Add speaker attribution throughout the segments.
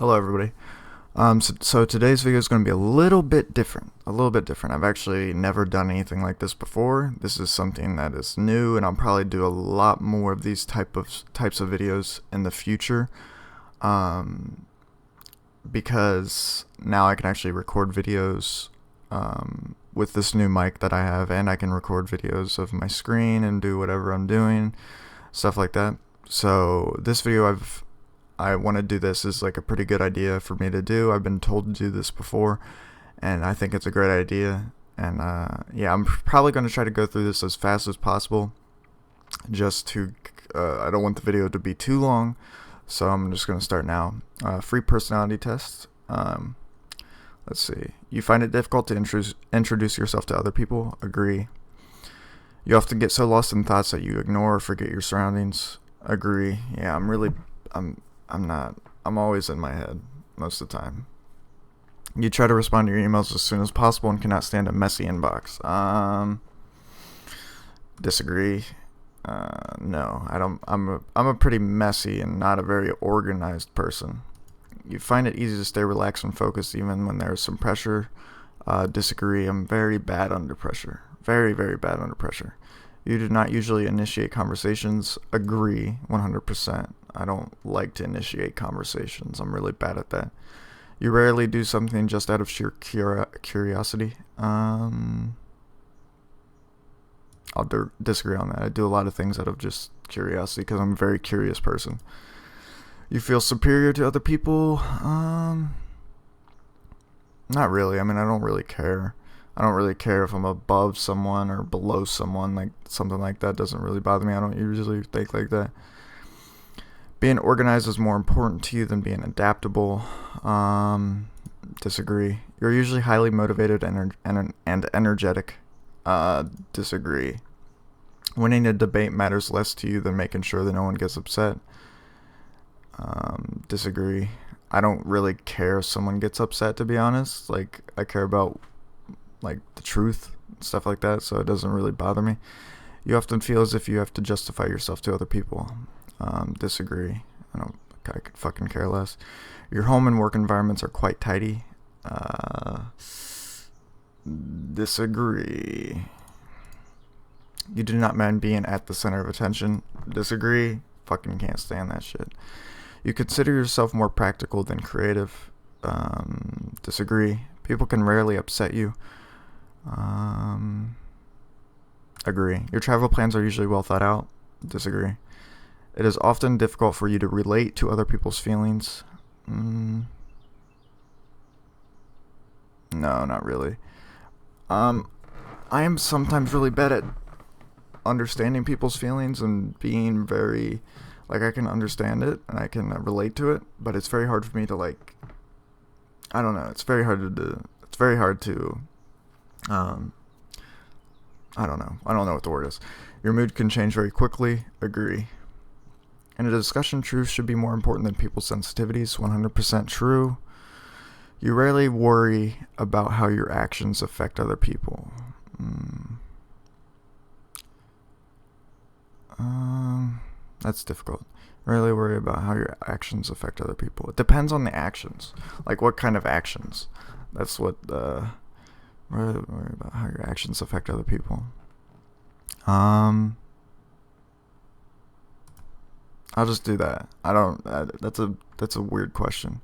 Speaker 1: Hello, everybody. So today's video is going to be a little bit different. I've actually never done anything like this before. This is something that is new, and I'll probably do a lot more of these types of videos in the future. Because now I can actually record videos with this new mic that I have, and I can record videos of my screen and do whatever I'm doing, stuff like that. So this video I want to do this is like a pretty good idea for me to do. I've been told to do this before, and I think it's a great idea. And yeah, I'm probably going to try to go through this as fast as possible, just to I don't want the video to be too long, so I'm just going to start now. Free personality test. Let's see. You find it difficult to introduce yourself to other people? Agree. You often get so lost in thoughts that you ignore or forget your surroundings? Agree. Yeah, I'm always in my head most of the time. You try to respond to your emails as soon as possible and cannot stand a messy inbox. Disagree. No, I don't. I'm a pretty messy and not a very organized person. You find it easy to stay relaxed and focused even when there's some pressure. Disagree. I'm very bad under pressure. Very, very bad under pressure. You do not usually initiate conversations. Agree 100%. I don't like to initiate conversations. I'm really bad at that. You rarely do something just out of sheer curiosity. I'll disagree on that. I do a lot of things out of just curiosity because I'm a very curious person. You feel superior to other people? Not really. I mean, I don't really care. I don't really care if I'm above someone or below someone. Like, something like that doesn't really bother me. I don't usually think like that. Being organized is more important to you than being adaptable. Disagree. You're usually highly motivated and energetic. Disagree. Winning a debate matters less to you than making sure that no one gets upset. Disagree. I don't really care if someone gets upset, to be honest. Like, I care about like the truth, stuff like that, so it doesn't really bother me. You often feel as if you have to justify yourself to other people. Disagree. I could fucking care less. Your home and work environments are quite tidy. Disagree. You do not mind being at the center of attention. Disagree. Fucking can't stand that shit. You consider yourself more practical than creative. Disagree. People can rarely upset you. Agree. Your travel plans are usually well thought out. Disagree. It is often difficult for you to relate to other people's feelings. No, not really. I am sometimes really bad at understanding people's feelings and being very, like, I can understand it and I can relate to it, but it's very hard for me to, like, I don't know, it's very hard to do. It's very hard to, I don't know what the word is. Your mood can change very quickly. Agree. In a discussion, truth should be more important than people's sensitivities. 100% true. You rarely worry about how your actions affect other people. That's difficult. Rarely worry about how your actions affect other people. It depends on the actions. Like, what kind of actions? That's what rarely worry about how your actions affect other people. I'll just do that. That's a weird question.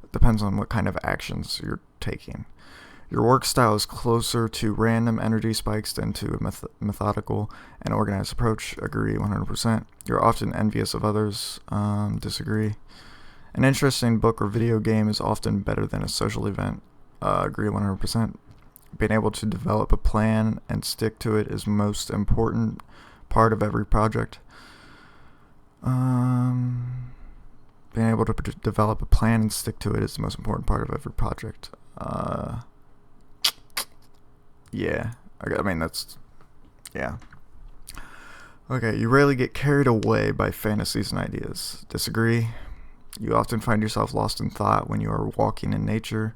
Speaker 1: It depends on what kind of actions you're taking. Your work style is closer to random energy spikes than to a methodical and organized approach. Agree 100%. You're often envious of others. Disagree. An interesting book or video game is often better than a social event. Agree 100%. Being able to develop a plan and stick to it is most important part of every project. Being able to develop a plan and stick to it is the most important part of every project. Yeah. I mean, that's, yeah. Okay, you rarely get carried away by fantasies and ideas. Disagree. You often find yourself lost in thought when you are walking in nature.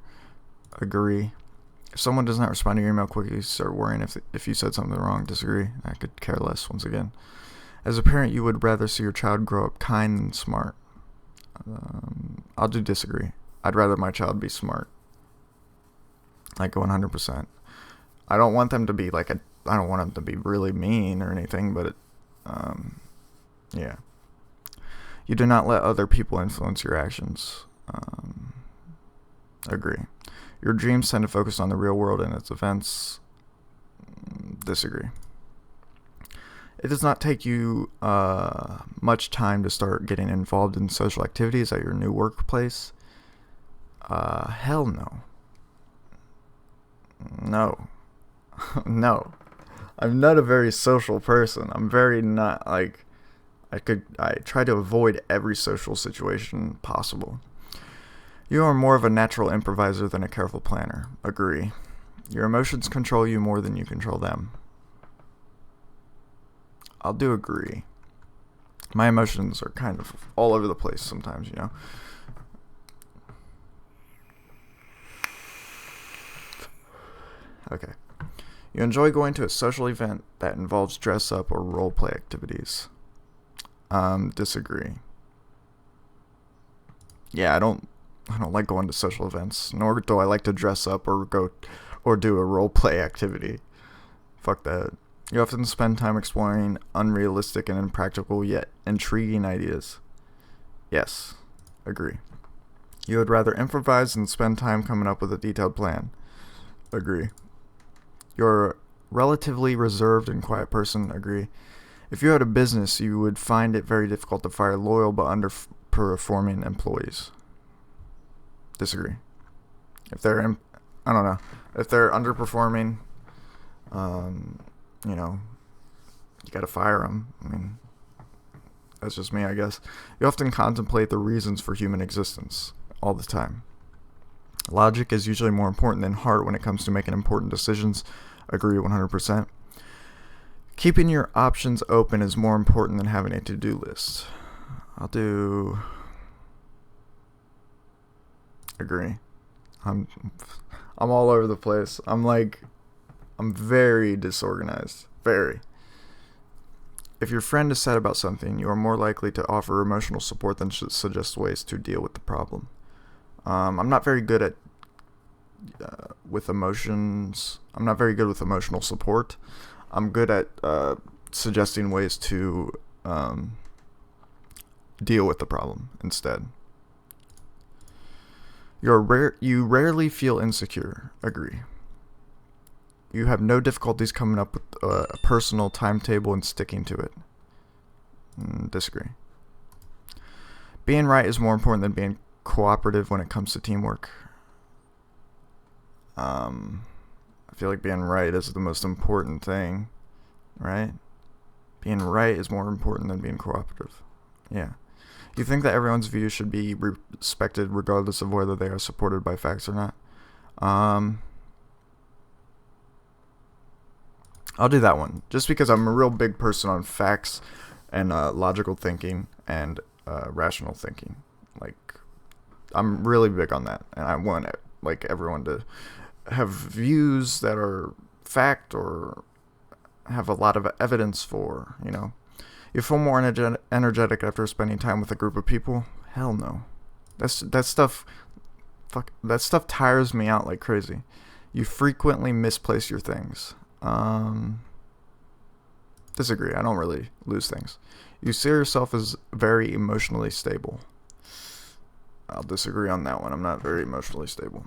Speaker 1: Agree. If someone does not respond to your email quickly, you start worrying if you said something wrong. Disagree. I could care less, once again. As a parent, you would rather see your child grow up kind than smart. I'll do disagree. I'd rather my child be smart. Like 100%. I don't want them to be like I don't want them to be really mean or anything, but yeah. You do not let other people influence your actions. Agree. Your dreams tend to focus on the real world and its events. Disagree. It does not take you much time to start getting involved in social activities at your new workplace. Hell no. No. No. I'm not a very social person. I'm very not, like, I try to avoid every social situation possible. You are more of a natural improviser than a careful planner. Agree. Your emotions control you more than you control them. I'll do agree. My emotions are kind of all over the place sometimes, you know. Okay. You enjoy going to a social event that involves dress up or role play activities. Disagree. Yeah, I don't like going to social events, nor do I like to dress up or do a role play activity. Fuck that. You often spend time exploring unrealistic and impractical yet intriguing ideas. Yes, agree. You would rather improvise than spend time coming up with a detailed plan. Agree. You're a relatively reserved and quiet person. Agree. If you had a business, you would find it very difficult to fire loyal but underperforming employees. Disagree. If they're, I don't know, if they're underperforming, you know, you gotta fire them. I mean, that's just me, I guess. You often contemplate the reasons for human existence all the time. Logic is usually more important than heart when it comes to making important decisions. Agree 100%. Keeping your options open is more important than having a to-do list. I'll do agree. I'm all over the place. I'm very disorganized. Very. If your friend is sad about something, you are more likely to offer emotional support than suggest ways to deal with the problem. I'm not very good at with emotions. I'm not very good with emotional support. I'm good at suggesting ways to deal with the problem instead. You rarely feel insecure. Agree. You have no difficulties coming up with a personal timetable and sticking to it. Disagree. Being right is more important than being cooperative when it comes to teamwork. I feel like being right is the most important thing, right? Being right is more important than being cooperative. Yeah. You think that everyone's views should be respected regardless of whether they are supported by facts or not? I'll do that one. Just because I'm a real big person on facts and logical thinking and rational thinking. Like, I'm really big on that. And I want like everyone to have views that are fact or have a lot of evidence for, you know. You feel more energetic after spending time with a group of people? Hell no. That stuff tires me out like crazy. You frequently misplace your things. Disagree. I don't really lose things. You see yourself as very emotionally stable. I'll disagree on that one. I'm not very emotionally stable.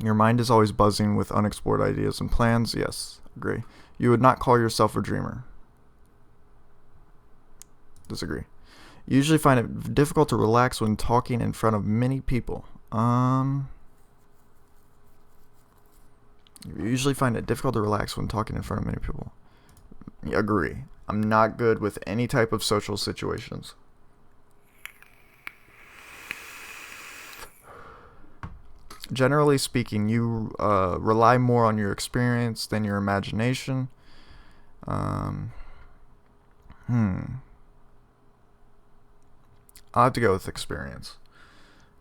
Speaker 1: Your mind is always buzzing with unexplored ideas and plans. Yes, agree. You would not call yourself a dreamer. Disagree. You usually find it difficult to relax when talking in front of many people. You usually find it difficult to relax when talking in front of many people. Agree. I'm not good with any type of social situations. Generally speaking, you rely more on your experience than your imagination. I'll have to go with experience,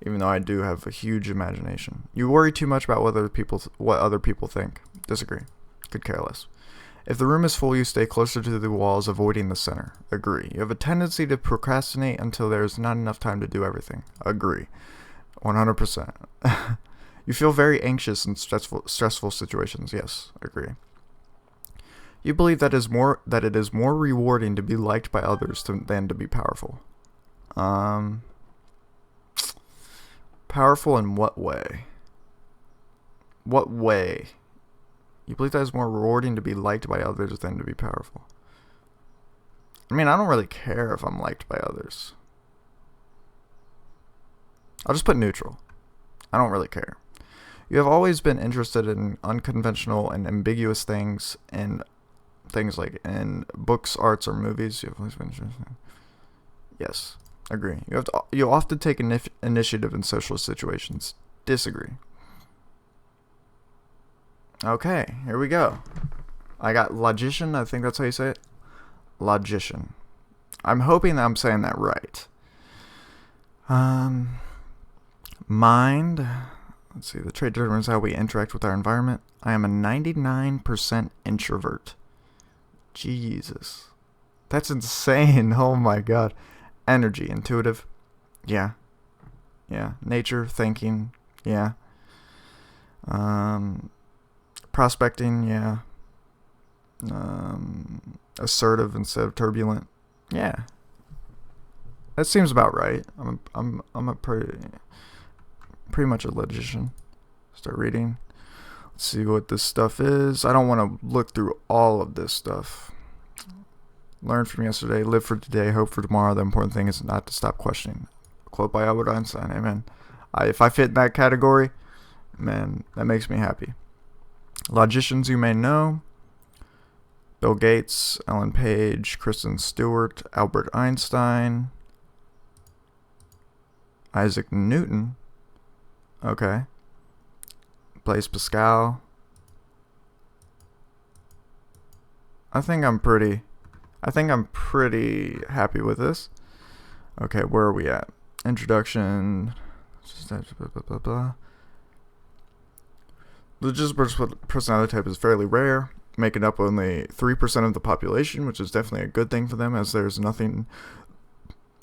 Speaker 1: even though I do have a huge imagination. You worry too much about what other people think. Disagree. Could care less. If the room is full, you stay closer to the walls, avoiding the center. Agree. You have a tendency to procrastinate until there is not enough time to do everything. Agree. 100%. You feel very anxious in stressful situations. Yes, agree. You believe that it is more rewarding to be liked by others than to be powerful. Powerful in what way? What way? You believe that it's more rewarding to be liked by others than to be powerful. I mean, I don't really care if I'm liked by others. I'll just put neutral. I don't really care. You have always been interested in unconventional and ambiguous things, and things like in books, arts, or movies. You have always been interested. Yes, agree. You often take initiative in social situations. Disagree. Okay, here we go. I got Logician. I think that's how you say it. Logician. I'm hoping that I'm saying that right. Mind. Let's see. The trait determines how we interact with our environment. I am a 99% introvert. Jesus. That's insane. Oh my god. Energy. Intuitive. Yeah. Yeah. Nature. Thinking. Yeah. Prospecting. Yeah. Assertive instead of turbulent. Yeah. That seems about right. I'm a pretty much a logician. Start reading. Let's see what this stuff is. I don't want to look through all of this stuff. Learn from yesterday, live for today, hope for tomorrow. The important thing is not to stop questioning. Quote by Albert Einstein. Amen. If I fit in that category, man, that makes me happy. Logicians you may know: Bill Gates, Ellen Page, Kristen Stewart, Albert Einstein, Isaac Newton. Okay. Blaise Pascal. I think I'm pretty happy with this. Okay, where are we at? Introduction. Blah, blah, blah. The personality type is fairly rare, making up only 3% of the population, which is definitely a good thing for them, as there's nothing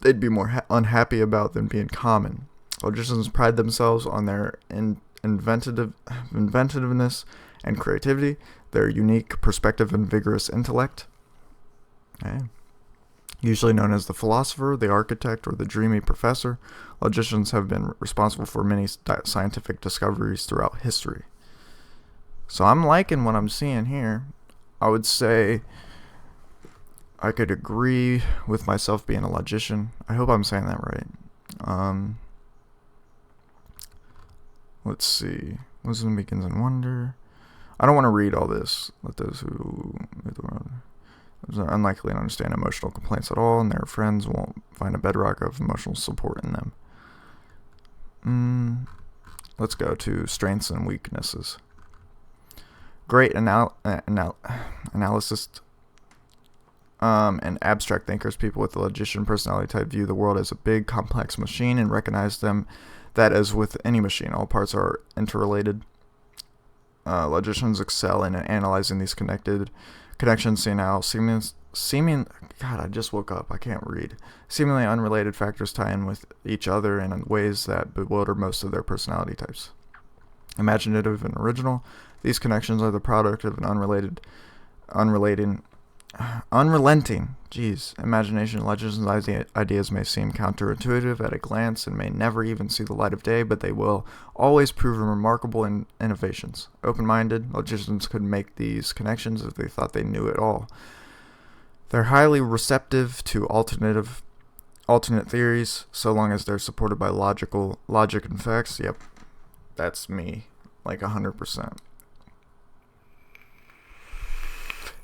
Speaker 1: they'd be more unhappy about than being common. Logicians pride themselves on their inventiveness and creativity, their unique perspective and vigorous intellect. Okay. Usually known as the philosopher, the architect, or the dreamy professor, logicians have been responsible for many scientific discoveries throughout history. So I'm liking what I'm seeing here. I would say I could agree with myself being a logician. I hope I'm saying that right. Let's see. Wisdom begins in wonder. I don't want to read all this. Let those who made the world. Those are unlikely to understand emotional complaints at all, and their friends won't find a bedrock of emotional support in them. Let's go to strengths and weaknesses. Great analysis and abstract thinkers. People with the logician personality type view the world as a big, complex machine and recognize them that, as with any machine, all parts are interrelated. Logicians excel in analyzing these connections, seeing how God, I just woke up. I can't read. Seemingly unrelated factors tie in with each other in ways that bewilder most of their personality types. Imaginative and original. These connections are the product of an unrelenting imagination. Logicians' ideas may seem counterintuitive at a glance and may never even see the light of day, but they will always prove remarkable innovations. Open-minded, logicians could make these connections if they thought they knew it all. They're highly receptive to alternate theories, so long as they're supported by logic and facts. Yep, that's me, like 100%.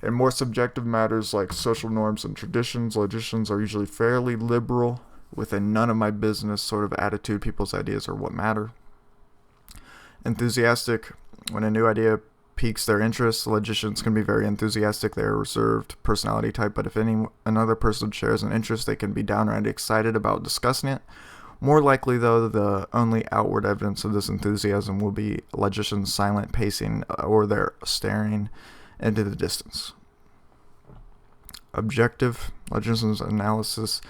Speaker 1: In more subjective matters like social norms and traditions, logicians are usually fairly liberal, with a none-of-my-business sort of attitude. People's ideas are what matter. Enthusiastic. When a new idea piques their interest, logicians can be very enthusiastic. They are a reserved personality type, but if another person shares an interest, they can be downright excited about discussing it. More likely, though, the only outward evidence of this enthusiasm will be logicians' silent pacing or their staring into the distance. objective. Logician's analysis,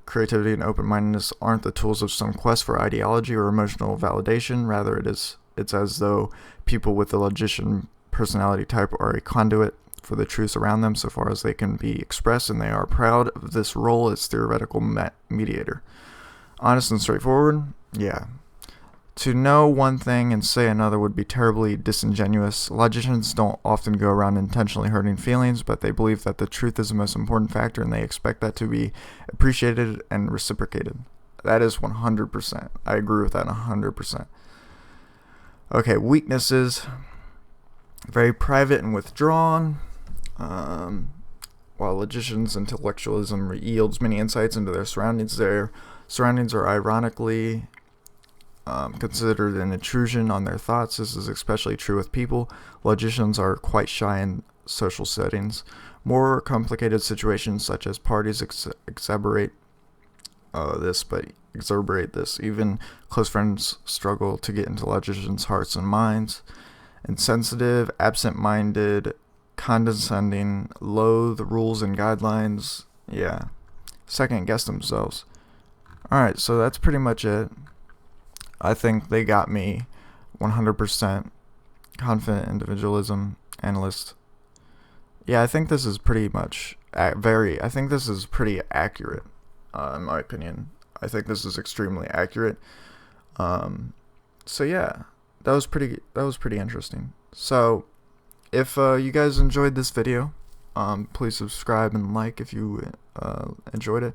Speaker 1: creativity, and open-mindedness aren't the tools of some quest for ideology or emotional validation. Rather, it's as though people with the logician personality type are a conduit for the truths around them so far as they can be expressed, and they are proud of this role as theoretical mediator. Honest and straightforward? Yeah. To know one thing and say another would be terribly disingenuous. Logicians don't often go around intentionally hurting feelings, but they believe that the truth is the most important factor, and they expect that to be appreciated and reciprocated. That is 100%. I agree with that 100%. Okay, weaknesses. Very private and withdrawn. While logicians' intellectualism yields many insights into their surroundings are ironically considered an intrusion on their thoughts. This is especially true with people. Logicians are quite shy in social settings. More complicated situations such as parties exacerbate this. Even close friends struggle to get into logicians' hearts and minds. Insensitive, absent-minded, condescending, loathe rules and guidelines. Yeah. Second guess themselves. Alright, so that's pretty much it. I think they got me 100% confident individualism analyst. Yeah, I think this is pretty much I think this is pretty accurate, in my opinion. I think this is extremely accurate. So yeah, that was pretty interesting. So if you guys enjoyed this video, please subscribe and like if you enjoyed it.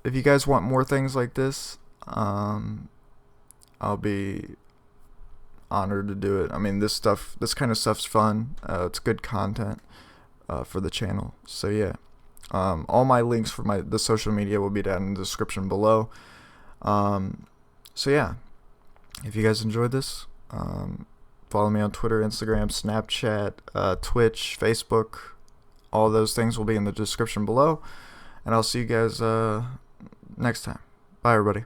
Speaker 1: If you guys want more things like this, I'll be honored to do it. I mean, this kind of stuff's fun. It's good content for the channel. So yeah, all my links for the social media will be down in the description below. So yeah, if you guys enjoyed this, follow me on Twitter, Instagram, Snapchat, Twitch, Facebook. All those things will be in the description below. And I'll see you guys next time. Bye, everybody.